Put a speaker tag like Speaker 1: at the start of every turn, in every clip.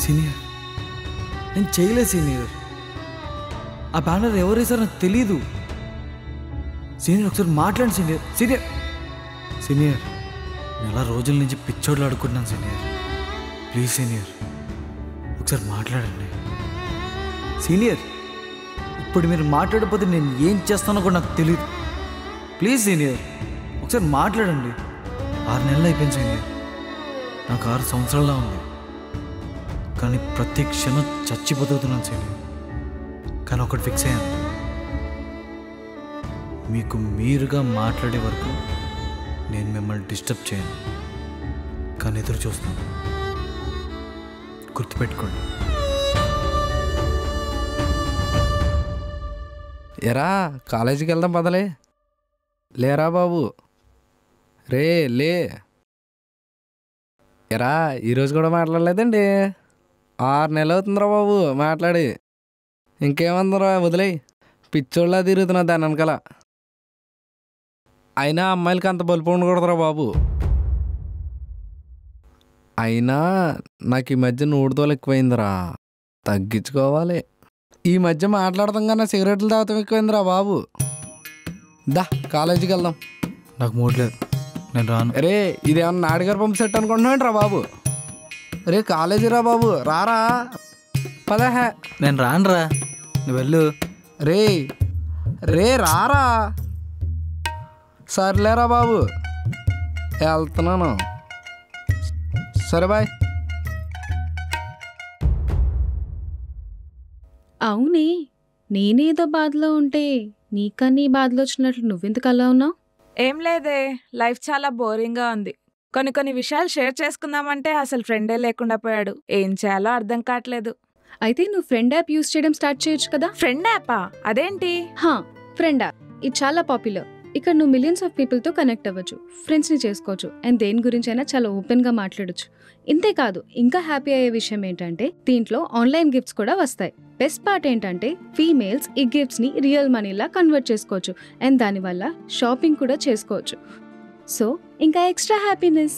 Speaker 1: Senior, నేను చేయలేదు senior. ఆ బ్యానర్ ఎవరు వేసారో నాకు తెలీదు సీనియర్. ఒకసారి మాట్లాడండి సీనియర్. సీనియర్ సీనియర్ నెల రోజుల నుంచి పిచ్చోడ్లు ఆడుకుంటున్నాను సీనియర్. ప్లీజ్ సీనియర్, ఒకసారి మాట్లాడండి సీనియర్. ఇప్పుడు మీరు మాట్లాడకపోతే నేను ఏం చేస్తానో కూడా నాకు తెలియదు. ప్లీజ్ సీనియర్, ఒకసారి మాట్లాడండి. 6 నెలలు అయిపోయింది సీనియర్. నాకు 6 సంవత్సరాల్లో ఉంది, కానీ ప్రతి క్షణం చచ్చి బతుకుతున్నాను సీనియర్. కానీ ఒకటి ఫిక్స్ అయ్యాను, మీకు మీరుగా మాట్లాడే వరకు నేను మిమ్మల్ని డిస్టర్బ్ చేయను. కానీ ఎదురు చూస్తాను, గుర్తుపెట్టుకోండి.
Speaker 2: ఎరా కాలేజీకి వెళ్దాం పదలే. లేరా బాబు, రే లే. ఎరా ఈరోజు కూడా మాట్లాడలేదండి. 6 నెలలు అవుతుందిరా బాబు మాట్లాడి. ఇంకేమందరా వదిలేయి, పిచ్చోళ్ళ తిరుగుతున్నా దాని వెనకాల. అయినా అమ్మాయిలకి అంత బలుపు ఉండకూడదురా బాబు. అయినా నాకు ఈ మధ్య నూడుదోలు ఎక్కువైందిరా, తగ్గించుకోవాలి. ఈ మధ్య మాట్లాడతాం కన్నా సిగరెట్లు తాగటం ఎక్కువైందిరా బాబు. దా కాలేజీకి వెళ్దాం.
Speaker 1: నాకు మూడ్ లేదు, నేను రాను.
Speaker 2: రే ఇదేమన్నా నాడిగారు పంపు సెట్ అనుకుంటున్నాడు రా బాబు. రే కాలేజీ రా బాబు, రారా పదహే.
Speaker 1: నేను రానురా, నువ్వు వెళ్ళు.
Speaker 2: రే రే రారా. సర్లేరా బాబు, వెళ్తున్నాను. సరే బాయ్.
Speaker 3: అవునే, నేనేదో బాధలో ఉంటే నీకన్నీ బాధలు వచ్చినట్లు నువ్వెందుకు అలా ఉన్నావు?
Speaker 4: ఏం లేదే, లైఫ్ చాలా బోరింగ్గా ఉంది. కొన్ని విషయాలు షేర్ చేసుకుందామంటే అసలు ఫ్రెండే లేకుండా పోయాడు. ఏం చేయాలో అర్థం కావట్లేదు.
Speaker 3: అయితే నువ్వు ఫ్రెండ్ యాప్ యూజ్ చేయడం స్టార్ట్ చేయొచ్చు కదా.
Speaker 4: ఫ్రెండ్ యాపా? అదేంటి?
Speaker 3: ఫ్రెండ్ యాప్ ఇది చాలా పాపులర్. ఇక్కడ నువ్వు మిలియన్స్ ఆఫ్ పీపుల్తో కనెక్ట్ అవ్వచ్చు, ఫ్రెండ్స్ని చేసుకోవచ్చు, అండ్ దేని గురించి అయినా చాలా ఓపెన్గా మాట్లాడొచ్చు. ఇంతేకాదు, ఇంకా హ్యాపీ అయ్యే విషయం ఏంటంటే దీంట్లో ఆన్లైన్ గిఫ్ట్స్ కూడా వస్తాయి. బెస్ట్ పార్ట్ ఏంటంటే ఫీమేల్స్ ఈ గిఫ్ట్స్ని రియల్ మనీలా కన్వర్ట్ చేసుకోవచ్చు, అండ్ దానివల్ల షాపింగ్ కూడా చేసుకోవచ్చు. సో ఇంకా ఎక్స్ట్రా హ్యాపీనెస్.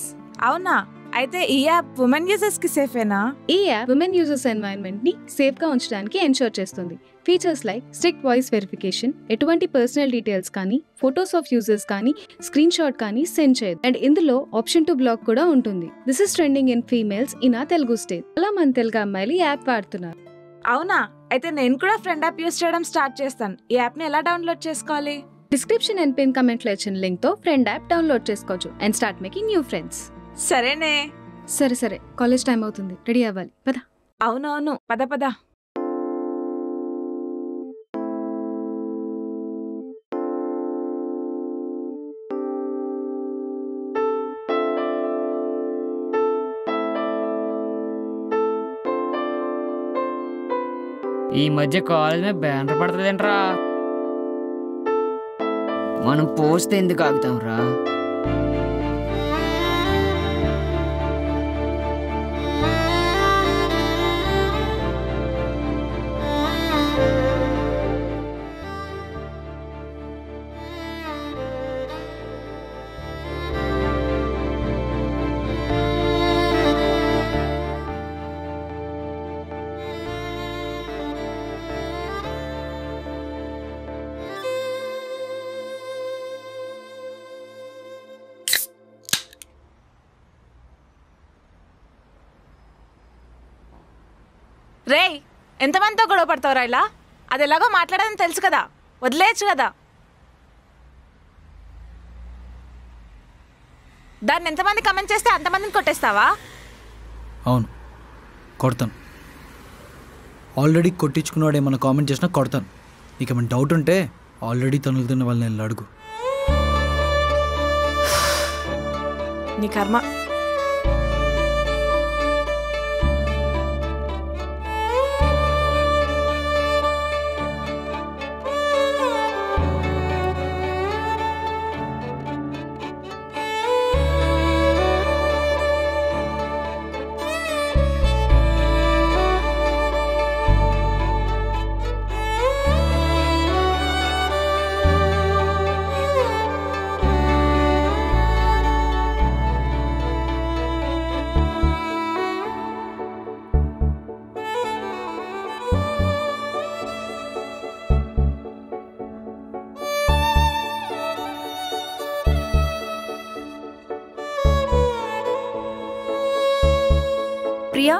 Speaker 4: అవునా? అయితే ఈ యాప్ ఉమెన్ యూజర్స్ కి సేఫేనా?
Speaker 3: ఈ యాప్ ఉమెన్ యూజర్స్ ఎన్వైరన్మెంట్ ని సేఫ్ గా ఉంచడానికి ఎన్షూర్ చేస్తుంది. Features like strict voice verification, ఎటువంటి పర్సనల్ డీటెయిల్స్ కానీ, ఫొటోస్ ఆఫ్ యూజర్స్ కానీ, స్క్రీన్ షాట్ కానీ సెండ్ చేయదు. అండ్ ఇందులో ఆప్షన్ టు బ్లాక్ కూడా ఉంటుంది. This is trending in females in ఆ తెలుగు స్టేట్. చాలా మంది తెలుగు అమ్మాయిలు ఈ యాప్ వాడుతున్నారు.
Speaker 4: అవునా? అయితే నేను కూడా ఫ్రెండ్ యాప్ యూజ్ చేయడం స్టార్ట్ చేస్తాను. ఈ యాప్ ని ఎలా డౌన్లోడ్ చేసుకోవాలి?
Speaker 3: డిస్క్రిప్షన్ అండ్ పిన్ కమెంట్ లో ఇచ్చిన లింక్ తో ఫ్రెండ్ యాప్ డౌన్లోడ్ చేసుకోవచ్చు and start making new friends.
Speaker 4: సరేనే.
Speaker 3: సరే కాలేజ్ టైం అవుతుంది, రెడీ అవ్వాలి, పద.
Speaker 4: అవునవును, పద.
Speaker 5: ఈ మధ్య కాలేజ్ మీద బ్యానర్ పడుతుందేంట్రా? మనం పోస్తే ఎందుకు ఆగుతాం రా?
Speaker 4: రేయ్, ఎంతమందితో గొడవ పడతావురా ఇలా? అది ఎలాగో మాట్లాడదని తెలుసు కదా, వదిలేయచ్చు కదా. దాన్ని ఎంతమంది కమెంట్ చేస్తే అంతమందిని కొట్టేస్తావా?
Speaker 1: అవును, కొడతాను. ఆల్రెడీ కొట్టించుకున్నాడు ఏమన్నా కామెంట్ చేసినా కొడతాను. నీకు ఏమైనా డౌట్ ఉంటే ఆల్రెడీ తనులుతున్న వాళ్ళని వెళ్ళి అడుగు.
Speaker 4: నీ కర్మ.
Speaker 6: ప్రియా,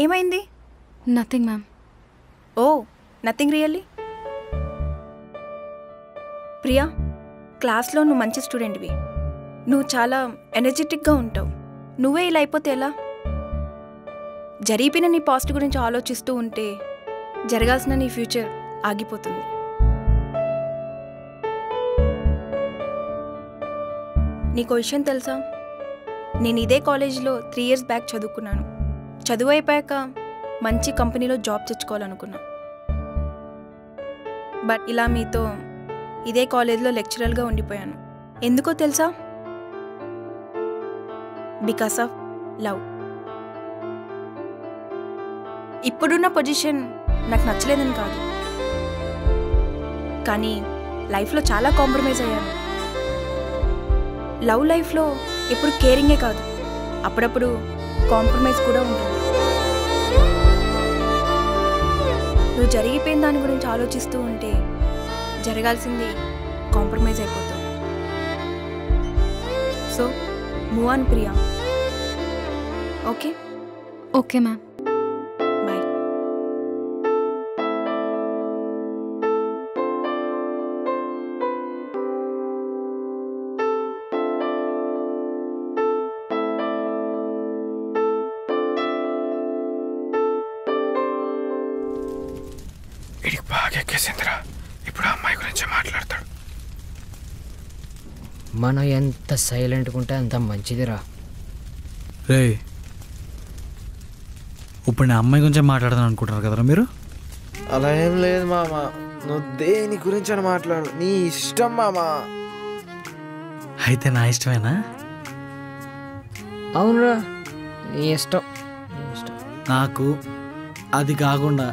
Speaker 6: ఏమైంది?
Speaker 3: Nothing ma'am.
Speaker 6: Oh, nothing really. Priya, క్లాస్లో నువ్వు మంచి స్టూడెంట్వి. నువ్వు చాలా ఎనర్జెటిక్గా ఉంటావు. నువ్వే ఇలా అయిపోతే ఎలా? జరిగిపోయిన నీ పాస్ట్ గురించి ఆలోచిస్తూ ఉంటే జరగాల్సిన నీ ఫ్యూచర్ ఆగిపోతుంది. నీకు విషయం తెలుసా? నేను ఇదే కాలేజీలో 3 years బ్యాక్ చదువుకున్నాను. చదువు అయిపోయాక మంచి కంపెనీలో జాబ్ తెచ్చుకోవాలనుకున్నా. బట్ ఇలా మీతో ఇదే కాలేజీలో లెక్చరర్గా ఉండిపోయాను. ఎందుకో తెలుసా? Because of love. ఇప్పుడున్న పొజిషన్ నాకు నచ్చలేదని కాదు, కానీ లైఫ్లో చాలా కాంప్రమైజ్ అయ్యాను. లవ్ లైఫ్లో ఎప్పుడు కేరింగే కాదు, అప్పుడప్పుడు కాంప్రమైజ్ కూడా ఉంటుంది. నువ్వు జరిగిపోయిన దాని గురించి ఆలోచిస్తూ ఉంటే జరగాల్సింది కాంప్రమైజ్ అయిపోతావు. So move on Priya. Okay?
Speaker 3: Okay ma'am.
Speaker 6: Bye.
Speaker 2: వీడికి బాగా ఎక్కేసిందిరా. ఇప్పుడు అమ్మాయి గురించి మాట్లాడతాడు.
Speaker 5: మనం ఎంత సైలెంట్గా ఉంటే అంత మంచిదిరా.
Speaker 1: రే, ఇప్పుడు నా అమ్మాయి గురించే మాట్లాడదాం అనుకుంటున్నారు కదరా మీరు?
Speaker 7: అలా ఏం లేదు మామ, నువ్వు దేని గురించి అని మాట్లాడు, నీ ఇష్టం మామ.
Speaker 1: అయితే నా ఇష్టమేనా?
Speaker 5: అవునురా, నీ ఇష్టం.
Speaker 1: నాకు అది కాకుండా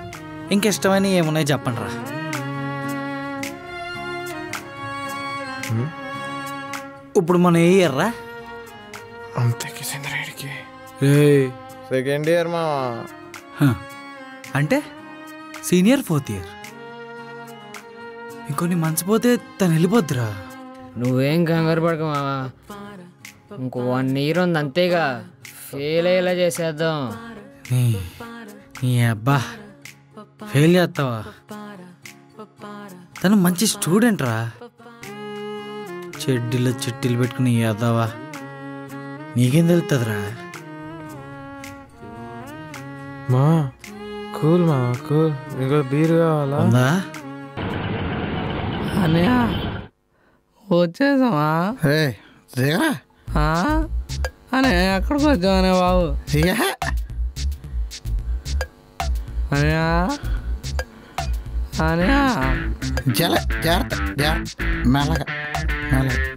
Speaker 1: ఇంకిష్టమైన ఏమున్నాయి చెప్పండి రా. ఇప్పుడు మనం ఏ ఇయర్ రా?
Speaker 7: అంత ఎక్కేసిందిరా వీడికి.
Speaker 1: ఏ,
Speaker 7: 2nd year మామ.
Speaker 1: అంటే సీనియర్ 4th year. ఇంకొన్ని మంత్స్ పోతే తను వెళ్ళిపోద్దిరా.
Speaker 5: నువ్వేం కంగారు పడక మావా, ఇంకో 1 year ఉంది అంతేగా, ఫెయిల్ అయ్యేలా చేసేద్దాం.
Speaker 1: నీ అబ్బా, ఫెయిల్ చేస్తావా? తను మంచి స్టూడెంట్ రా. చెడ్డీలో చిట్టీలు పెట్టుకుని చేద్దావా? నీకేం తెలుస్తుందిరా?
Speaker 7: మా కూల్ మా కూల్. ఇంకో బీర్ కావాలా?
Speaker 1: ఉందా?
Speaker 2: అన్నయ్య వచ్చేసామా?
Speaker 7: దిగరా
Speaker 2: అనే ఎక్కడికి వచ్చామనే బాబు? అన్నయ్య అన్నయ్య
Speaker 7: జాగ్రత్త మెల్లగా మెల్లగా.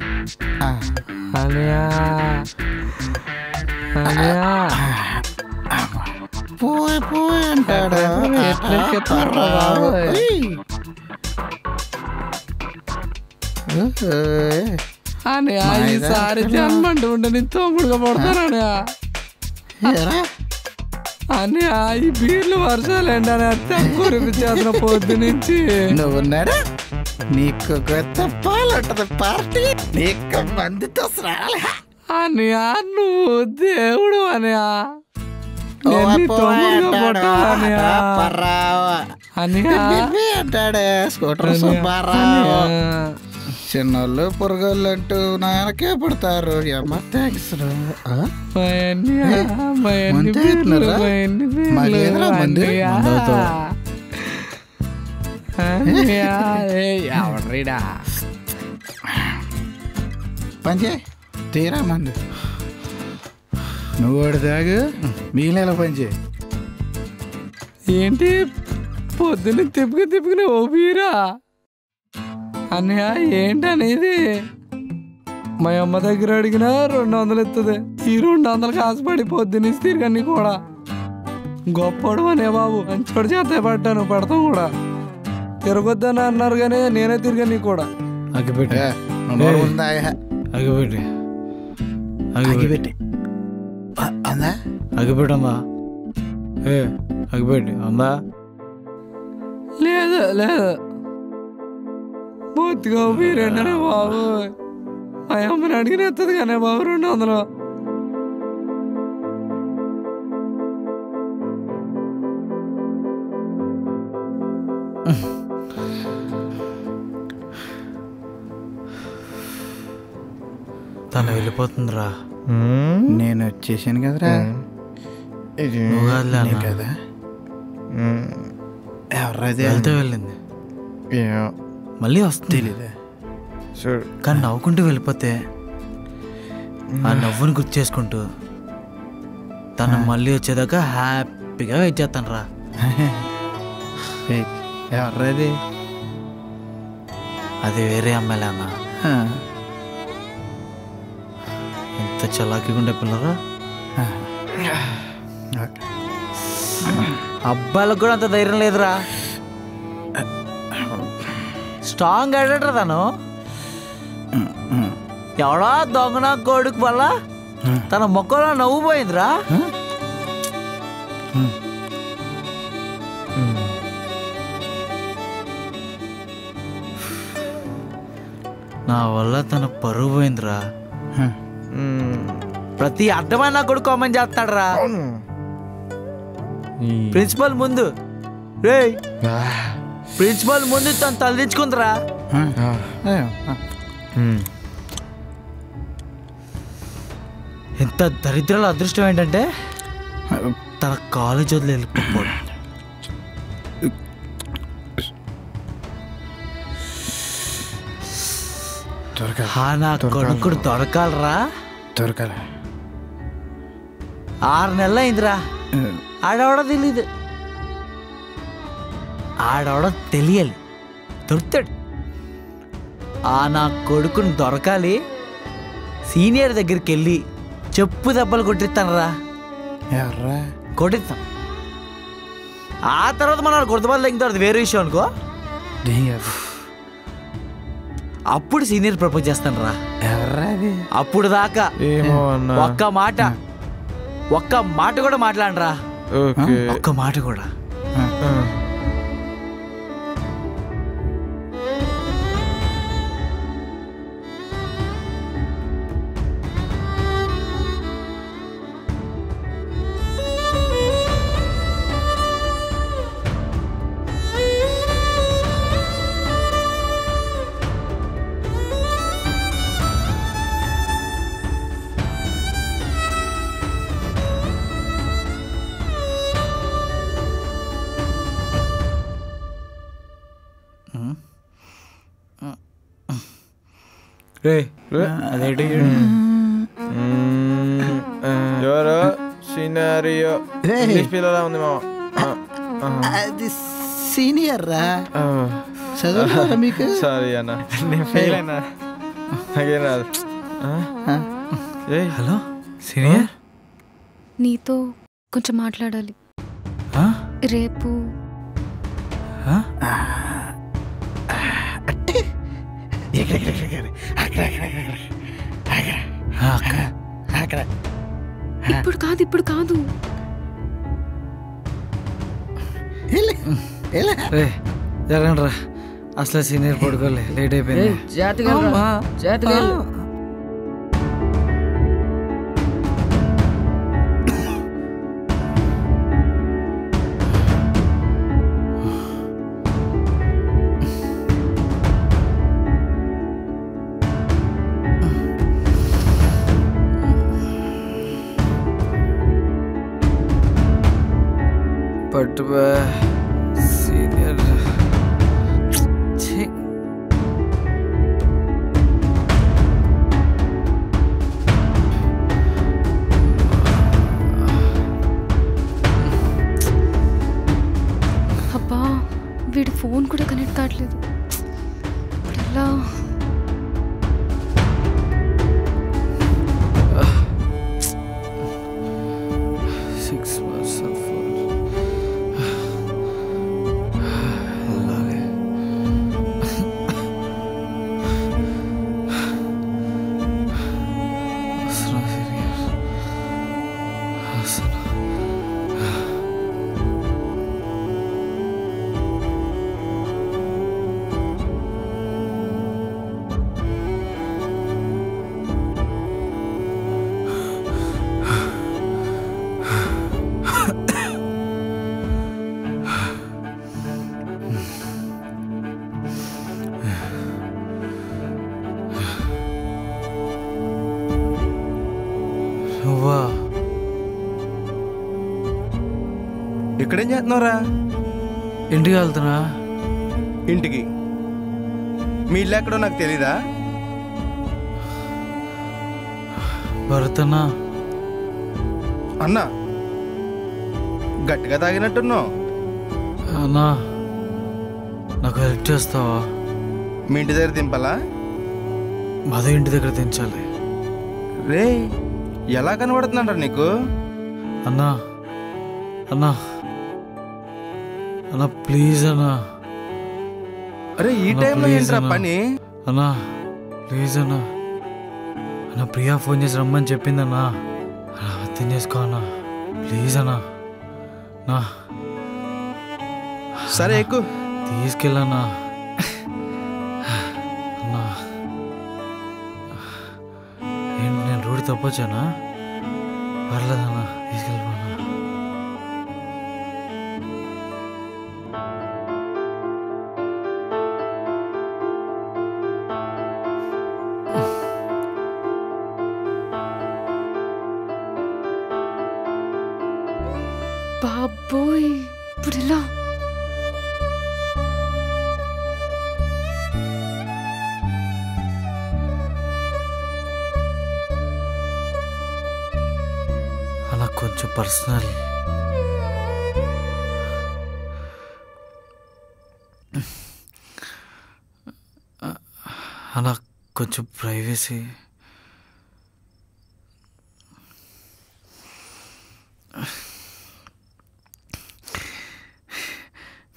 Speaker 2: అన్నయ్య అన్నయ్య
Speaker 7: పోయి అంటాడు.
Speaker 2: ఎట్లెక్కెత్తారా బాబు? అన్నయ్య ఈసారి జన్మంటూ ఉంటే నీ తోముడుగా పడతానన్నయ్య. అన్నయ్య ఈ బీర్లు వర్షాలేండి అని అర్థం కురిపించేసిన పొద్దు నుంచి.
Speaker 7: నువ్వున్నారా? నీకు కొత్త పాలంటది పార్టీ, నీకు మందితో
Speaker 2: అన్నయ్య నువ్వు దేవుడు అన్నయ్య. నేను తమ్ముడుగా పుట్టాలన్నయ్య. అన్నయ్య.
Speaker 8: అంటాడే స్కూటర్
Speaker 2: అన్నయ్య.
Speaker 8: సుబ్బారావు.
Speaker 2: అన్నయ్య.
Speaker 8: చిన్నోళ్ళు పొరగోళ్ళు అంటూ నాయనకే పడతారు. అమ్మ థ్యాంక్స్ రా.
Speaker 2: మా అన్నయ్య, మా అన్ని
Speaker 8: మందే
Speaker 2: పేర్లు,
Speaker 8: అంటున్నారా?
Speaker 2: మా అన్ని పేర్లు,
Speaker 8: మాకేదిరా మందే?
Speaker 2: అన్నయ్య.
Speaker 8: మందవుతావు.
Speaker 2: అన్నయ్య, ఏయ్, ఎవడ్రీడా?
Speaker 8: పంచే తీరా మంది నువ్వు వాడి తాగు మిగిలిన పంచే.
Speaker 2: ఏంటి పొద్దున్న తిప్పుకుని ఓ బీరా? అన్నయ్య ఏంటనేది? మా అమ్మ దగ్గర అడిగినా 200 ఇస్తుంది. ఈ 200 ఆశపడి పొద్దున్న తిరిగని కూడా. గొప్పడు అనే బాబు మంచోడు చేత పడ్డాను, పడతాం కూడా. తిరగొద్దని అన్నారు కానీ నేనే తిరిగని కూడా.
Speaker 1: అగ్గిపెట్టి
Speaker 8: ఉందా
Speaker 1: అగ్గిపెట్టి
Speaker 8: అగిపెట్టి అందా
Speaker 1: అగ్గిపెట్టమ్మా. అగ్గిపెట్టి ఉందా?
Speaker 2: లేదు లేదు బొత్తిగా బీరండి బాబు. మా అమ్మని అడిగిన ఎత్తది కానీ బాబు 200.
Speaker 1: తను వెళ్ళిపోతుందిరా.
Speaker 8: నేను వచ్చేసాను కదరా.
Speaker 1: నువ్వు కాదులే అన్న.
Speaker 8: కదా ఎవరైతే
Speaker 1: వెళ్తే వెళ్ళింది, మళ్ళీ వస్తుంది.
Speaker 7: తెలీదా
Speaker 1: కానీ నవ్వుకుంటూ వెళ్ళిపోతే ఆ నవ్వుని గుర్తు చేసుకుంటూ తను మళ్ళీ వచ్చేదాకా హ్యాపీగా వెయిట్ చేస్తాను రా.
Speaker 8: ఎవరైతే
Speaker 1: అది వేరే అమ్మాయిలే అన్న. ఎంత చలాకీగా ఉండే పిల్లరా. అబ్బాయిలకు కూడా అంత ధైర్యం లేదురా. స్ట్రాంగ్ అయ్యాడరా తను. ఎవడా దొంగన కొడుకు వల్ల తన మొక్కలో నవ్వు పోయిందిరా. నా వల్ల తన పరువు పోయిందిరా. ప్రతి అడ్డమైన కొడుకు కామెంట్ చేస్తాడు రా ప్రిన్సిపల్ ముందు. రే ప్రిన్సిపల్ ముందు తను తలదించుకుందిరా. ఎంత దరిద్రాల అదృష్టం ఏంటంటే తన కాలేజ్ వదిలి వెళ్ళిపోవడం. నా కొడుకుడు దొరకాలరా.
Speaker 8: దొరకాలి
Speaker 1: 6 నెలలు అయిందిరా. ఆడవడో తెలీదు, ఆడవడో తెలియాలి, దొరుకుతాడు. నా కొడుకుని దొరకాలి. సీనియర్ దగ్గరికి వెళ్ళి చెప్పు దెబ్బలు కొట్టిస్తానరా.
Speaker 8: ఎవర్రా
Speaker 1: కొట్టిస్తాం. ఆ తర్వాత మన గుర్తుబాటు తగ్గిన తర్వాత వేరే విషయం అనుకో. అప్పుడు సీనియర్ ప్రపోజ్ చేస్తాను రా.
Speaker 8: ఎవర్రా అది?
Speaker 1: అప్పుడు దాకా
Speaker 7: ఏమో అన్నా.
Speaker 1: ఒక్క మాట కూడా మాట్లాడరా.
Speaker 7: ఓకే
Speaker 1: ఒక్క మాట కూడా. అదేంటి
Speaker 7: ఎవరో సినారియో ఇంగ్లీష్ పిల్లలా ఉంది మా.
Speaker 8: అది సీనియర్ రా. చదువుతారా మీకు?
Speaker 7: సారీ అన్న, నేను ఫెయిల్ అయినా, నాకేం రాదు.
Speaker 1: హలో సీనియర్,
Speaker 3: నీతో కొంచెం మాట్లాడాలి. రేపు ఇప్పుడు కాదు
Speaker 1: జరగండి రా. అసలు సీనియర్ పడుకోలే, లేట్ అయిపోయింది.
Speaker 5: చేతగా
Speaker 1: పట్టు సీనియర్.
Speaker 3: అబ్బా వీడి ఫోన్ కూడా కనెక్ట్ కావట్లేదు. ఇప్పుడు ఎలా?
Speaker 9: ఇక్కడేం చేస్తున్నావురా?
Speaker 1: ఇంటికి వెళ్తున్నా.
Speaker 9: ఇంటికి? మీ ఇల్లు ఎక్కడో నాకు తెలీదా?
Speaker 1: భరతనా
Speaker 9: అన్నా గట్టిగా తాగినట్టున్నావు.
Speaker 1: అన్నా నాకు హెల్ప్ చేస్తావా?
Speaker 9: మీ ఇంటి దగ్గర దింపాలా?
Speaker 1: మాదే ఇంటి దగ్గర దించాలి.
Speaker 9: రే ఎలా కనబడుతుందంటారు నీకు?
Speaker 1: అన్నా అన్నా అన్నా ప్లీజ్ అన్నా.
Speaker 9: అరే ఈ టైంలో ఏంట్రా పని?
Speaker 1: అన్నా ప్లీజ్ అన్నా. అన్నా ప్రియా ఫోన్ చేసి రమ్మని చెప్పిందన్నా. అర్థం చేసుకో అన్నా ప్లీజ్ అన్నా. నా
Speaker 9: సరే ఎక్కు
Speaker 1: తీసుకెళ్ళన్నా. అన్నా ఏంటి నేను రోడ్డు తప్పొచ్చానా? పర్లేదన్నా తీసుకెళ్ళిపోనా.
Speaker 3: బాబోయ్ ఇప్పుడు ఎలా?
Speaker 1: అలా కొంచెం పర్సనల్. అలా కొంచెం ప్రైవసీ.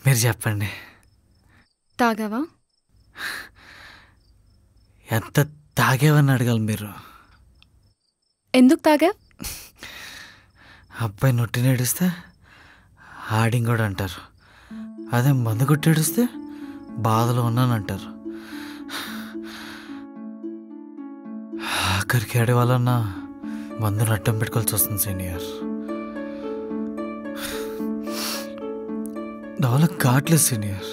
Speaker 1: మీరు చెప్పండి.
Speaker 3: తాగావా?
Speaker 1: ఎంత తాగేవని అడగాలి మీరు.
Speaker 3: ఎందుకు తాగా?
Speaker 1: అబ్బాయి నొట్టి నేడిస్తే ఆడింగ్ కూడా అంటారు. అదే మందు కొట్టేడిస్తే బాధలో ఉన్నానంటారు. ఆఖరికి ఆడే వాళ్ళన్నా మందును అడ్డం పెట్టుకోవాల్సి వస్తుంది సీనియర్. నా వల్ల కావట్లేదు సీనియర్.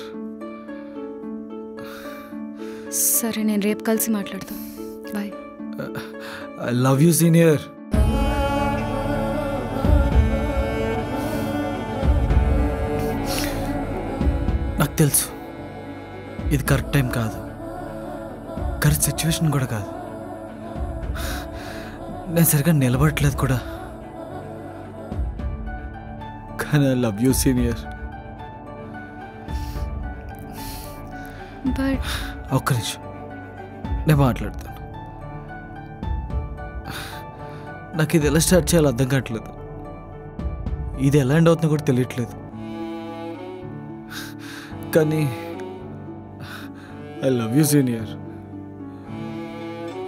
Speaker 3: సరే నేను రేపు కలిసి మాట్లాడతాను. Bye.
Speaker 1: I love you senior. నాకు తెలుసు ఇది కరెక్ట్ టైం కాదు, కరెక్ట్ సిచ్యువేషన్ కూడా కాదు. నేను సరిగ్గా నిలబడట్లేదు కూడా. కానీ I love you senior.
Speaker 3: But
Speaker 1: ఒక్క నిమిషం నేను మాట్లాడతాను. నాకు ఇది ఎలా స్టార్ట్ చేయాలో అర్థం కావట్లేదు. ఇది ఎలా ఎండ్ అవుతుందో కూడా తెలియట్లేదు. కానీ ఐ లవ్ యూ సీనియర్.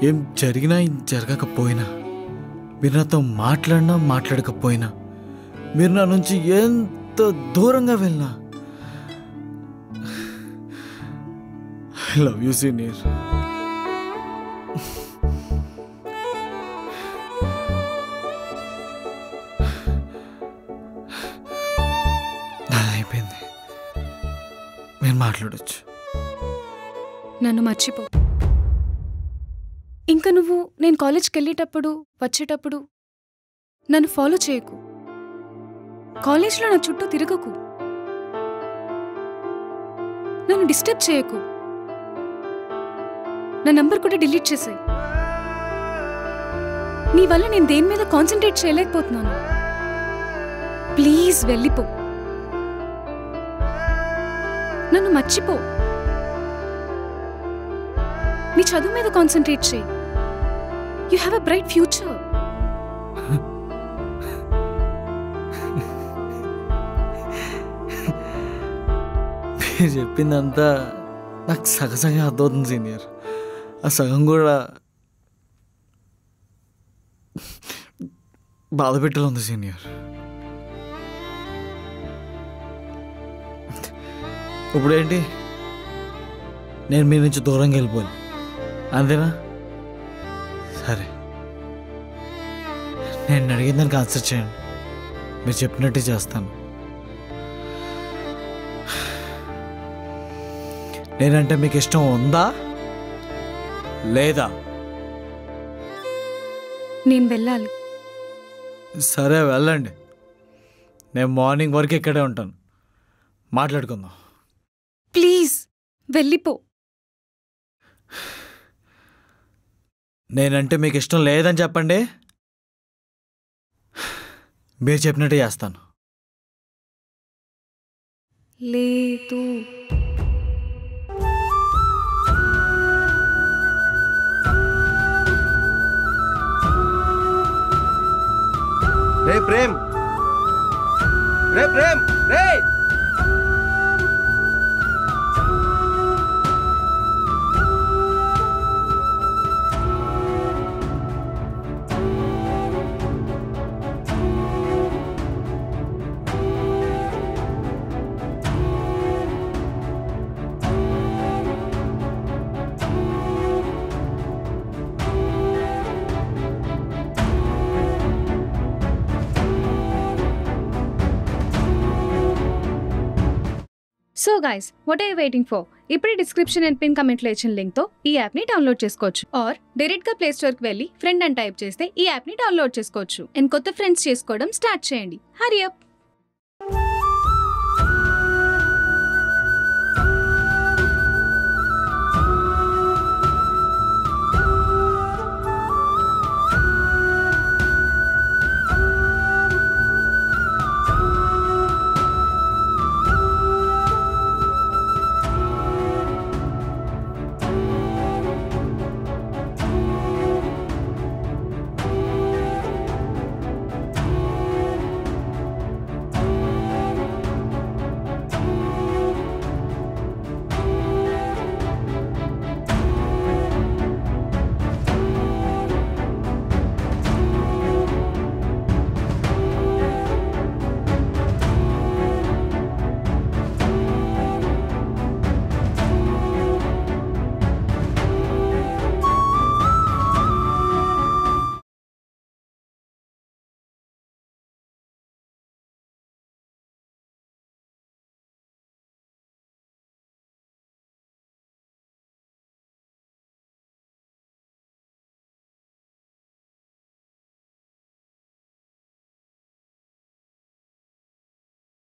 Speaker 1: ఏం జరిగినా ఏం జరగకపోయినా, మీరు నాతో మాట్లాడినా మాట్లాడకపోయినా, మీరు నా నుంచి ఎంత దూరంగా వెళ్ళినా ఐ లవ్ యూ సీనియర్. అయిపోయింది, మీరు మాట్లాడొచ్చు.
Speaker 3: నన్ను మర్చిపో. ఇంకా నువ్వు నేను కాలేజ్కి వెళ్ళేటప్పుడు వచ్చేటప్పుడు నన్ను ఫాలో చేయకు. కాలేజ్లో నా చుట్టూ తిరగకు, నన్ను డిస్టర్బ్ చేయకు, నా నంబర్ కూడా డిలీట్ చేసాయి. నీ వల్ల నేను దేని మీద కాన్సన్ట్రేట్ చేయలేకపోతున్నాను. ప్లీజ్ వెళ్ళిపో, నన్ను మర్చిపో, నీ చదువు మీద కాన్సన్ట్రేట్ చేయి. You have a bright future.
Speaker 1: మీరు చెప్పిందంతా నాకు సగసగం అర్థమవుతుంది సీనియర్. ఆ సగం కూడా బాధ పెట్టేలా ఉంది సీనియర్. ఇప్పుడేంటి, నేను మీ నుంచి దూరంగా వెళ్ళిపోవాలి అంతేనా? సరే, నేను అడిగిన దానికి ఆన్సర్ చేయండి. మీరు చెప్పినట్టే చేస్తాను. నేనంటే మీకు ఇష్టం ఉందా లేదా?
Speaker 3: నేను వెళ్ళాలి.
Speaker 1: సరే వెళ్ళండి, నేను మార్నింగ్ వరకు ఇక్కడే ఉంటాను. మాట్లాడుకుందాం.
Speaker 3: ప్లీజ్ వెళ్ళిపో.
Speaker 1: నేనంటే మీకు ఇష్టం లేదని చెప్పండి, మీరు చెప్పినట్టు చేస్తాను.
Speaker 3: లేదు.
Speaker 9: రే ప్రేమ్, రే ప్రేమ్, రే
Speaker 3: so guys, what are you waiting for? ఇప్పుడే డిస్క్రిప్షన్ అండ్ పిన్ కమెంట్లో ఇచ్చిన లింక్తో ఈ యాప్ని డౌన్లోడ్ చేసుకోవచ్చు. ఆర్ డైరెక్ట్గా ప్లే స్టోర్కి వెళ్ళి ఫ్రెండ్ అని టైప్ చేస్తే ఈ యాప్ని డౌన్లోడ్ చేసుకోవచ్చు. అండ్ కొత్త ఫ్రెండ్స్ చేసుకోవడం స్టార్ట్ చేయండి. హరి అప్.